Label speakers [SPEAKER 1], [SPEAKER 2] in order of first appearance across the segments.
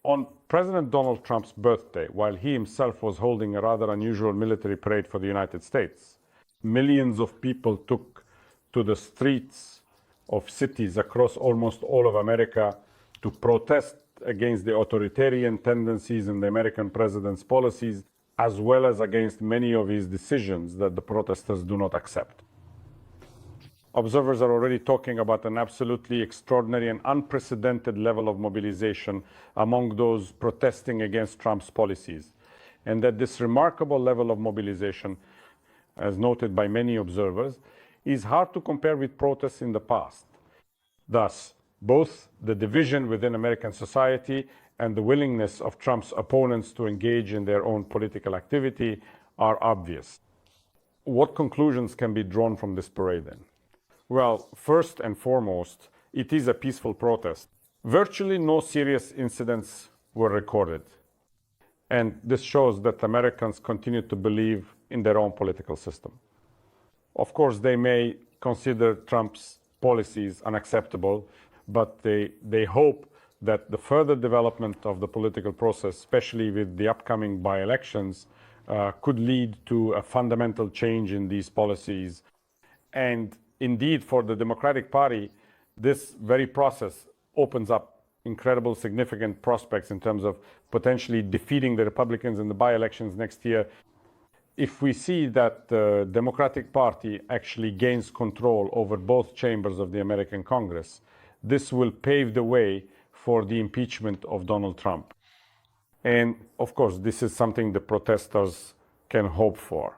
[SPEAKER 1] On President Donald Trump's birthday, while he himself was holding a rather unusual military parade for the United States, millions of people took to the streets of cities across almost all of America to protest against the authoritarian tendencies in the American president's policies, as well as against many of his decisions that the protesters do not accept. Observers are already talking about an absolutely extraordinary and unprecedented level of mobilization among those protesting against Trump's policies, and that this remarkable level of mobilization, as noted by many observers, is hard to compare with protests in the past. Thus, both the division within American society and the willingness of Trump's opponents to engage in their own political activity are obvious. What conclusions can be drawn from this parade then? Well, first and foremost, it is a peaceful protest. Virtually no serious incidents were recorded. And this shows that Americans continue to believe in their own political system. Of course, they may consider Trump's policies unacceptable, but they hope that the further development of the political process, especially with the upcoming by-elections, could lead to a fundamental change in these policies. And indeed, for the Democratic Party, this very process opens up incredible significant prospects in terms of potentially defeating the Republicans in the by-elections next year. If we see that the Democratic Party actually gains control over both chambers of the American Congress, this will pave the way for the impeachment of Donald Trump. And of course, this is something the protesters can hope for.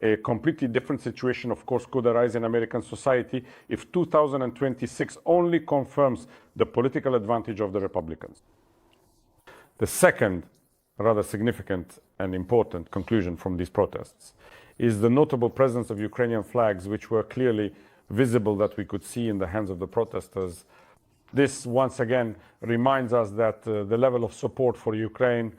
[SPEAKER 1] A completely different situation, of course, could arise in American society if 2026 only confirms the political advantage of the Republicans. The second, rather significant and important conclusion from these protests is the notable presence of Ukrainian flags, which were clearly visible that we could see in the hands of the protesters. This once again reminds us that the level of support for Ukraine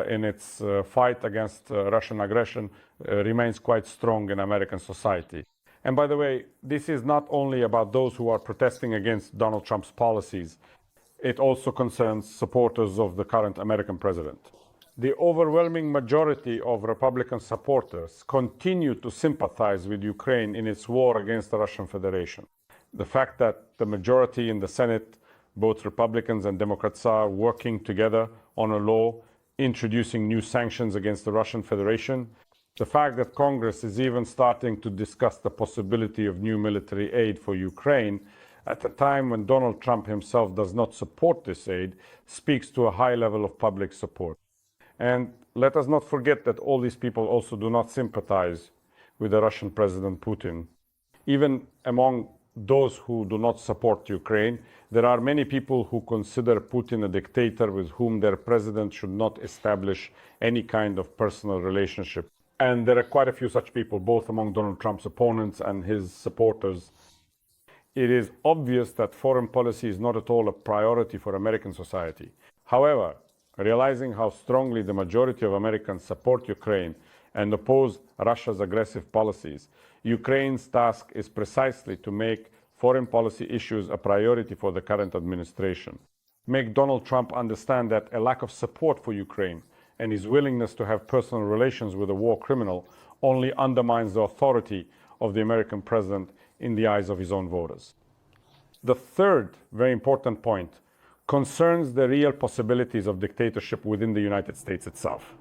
[SPEAKER 1] in its fight against Russian aggression remains quite strong in American society. And by the way, this is not only about those who are protesting against Donald Trump's policies. It also concerns supporters of the current American president. The overwhelming majority of Republican supporters continue to sympathize with Ukraine in its war against the Russian Federation. The fact that the majority in the Senate, both Republicans and Democrats, are working together on a law introducing new sanctions against the Russian Federation, the fact that Congress is even starting to discuss the possibility of new military aid for Ukraine at a time when Donald Trump himself does not support this aid, speaks to a high level of public support. And let us not forget that all these people also do not sympathize with the Russian President Putin. Even among those who do not support Ukraine, there are many people who consider Putin a dictator with whom their president should not establish any kind of personal relationship. And there are quite a few such people, both among Donald Trump's opponents and his supporters. It is obvious that foreign policy is not at all a priority for American society. However, realizing how strongly the majority of Americans support Ukraine and oppose Russia's aggressive policies, Ukraine's task is precisely to make foreign policy issues a priority for the current administration. Make Donald Trump understand that a lack of support for Ukraine and his willingness to have personal relations with a war criminal only undermines the authority of the American president in the eyes of his own voters. The third very important point concerns the real possibilities of dictatorship within the United States itself.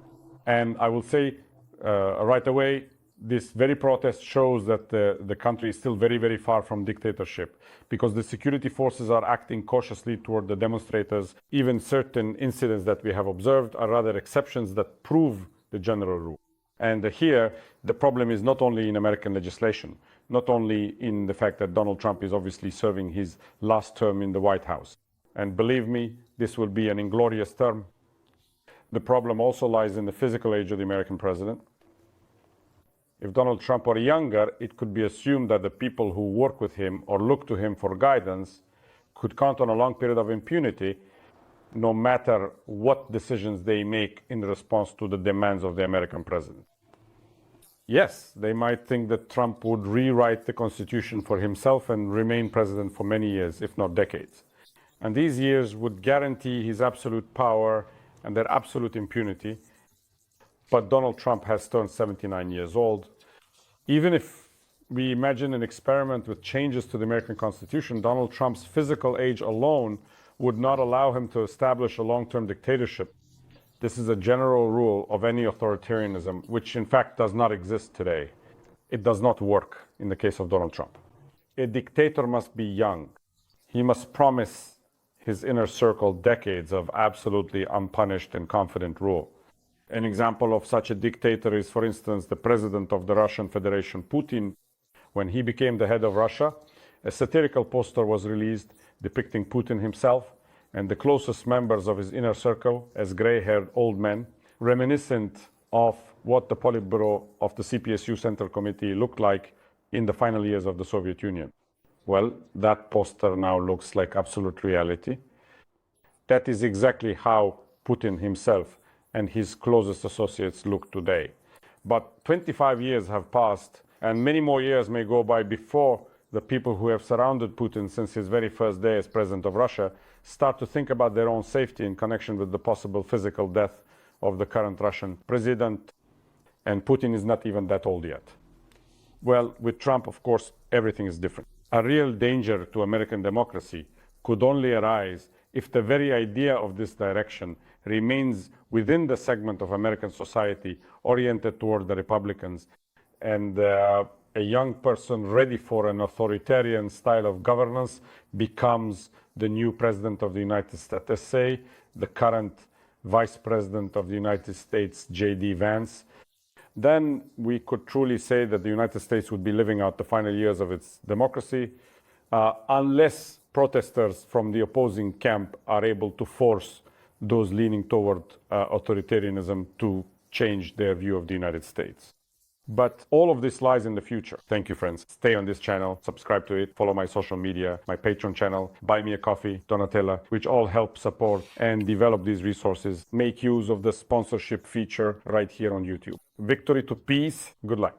[SPEAKER 1] And I will say right away, this very protest shows that the country is still very, very far from dictatorship, because the security forces are acting cautiously toward the demonstrators. Even certain incidents that we have observed are rather exceptions that prove the general rule. And here, the problem is not only in American legislation, not only in the fact that Donald Trump is obviously serving his last term in the White House. And believe me, this will be an inglorious term. The problem also lies in the physical age of the American president. If Donald Trump were younger, it could be assumed that the people who work with him or look to him for guidance could count on a long period of impunity, no matter what decisions they make in response to the demands of the American president. Yes, they might think that Trump would rewrite the Constitution for himself and remain president for many years, if not decades. And these years would guarantee his absolute power and their absolute impunity. But Donald Trump has turned 79 years old. Even if we imagine an experiment with changes to the American Constitution, Donald Trump's physical age alone would not allow him to establish a long-term dictatorship. This is a general rule of any authoritarianism, which in fact does not exist today. It does not work in the case of Donald Trump. A dictator must be young. He must promise his inner circle decades of absolutely unpunished and confident rule. An example of such a dictator is, for instance, the president of the Russian Federation, Putin. When he became the head of Russia, a satirical poster was released depicting Putin himself and the closest members of his inner circle as gray-haired old men, reminiscent of what the Politburo of the CPSU Central Committee looked like in the final years of the Soviet Union. Well, that poster now looks like absolute reality. That is exactly how Putin himself and his closest associates look today. But 25 years have passed, and many more years may go by before the people who have surrounded Putin since his very first day as president of Russia start to think about their own safety in connection with the possible physical death of the current Russian president. And Putin is not even that old yet. Well, with Trump, of course, everything is different. A real danger to American democracy could only arise if the very idea of this direction remains within the segment of American society oriented toward the Republicans, and a young person ready for an authoritarian style of governance becomes the new president of the United States. Let's say the current vice president of the United States, J.D. Vance. Then we could truly say that the United States would be living out the final years of its democracy, unless protesters from the opposing camp are able to force those leaning toward authoritarianism to change their view of the United States. But all of this lies in the future. Thank you, friends. Stay on this channel, subscribe to it, follow my social media, my Patreon channel, buy me a coffee, Donatella, which all help support and develop these resources. Make use of the sponsorship feature right here on YouTube. Victory to peace. Good luck.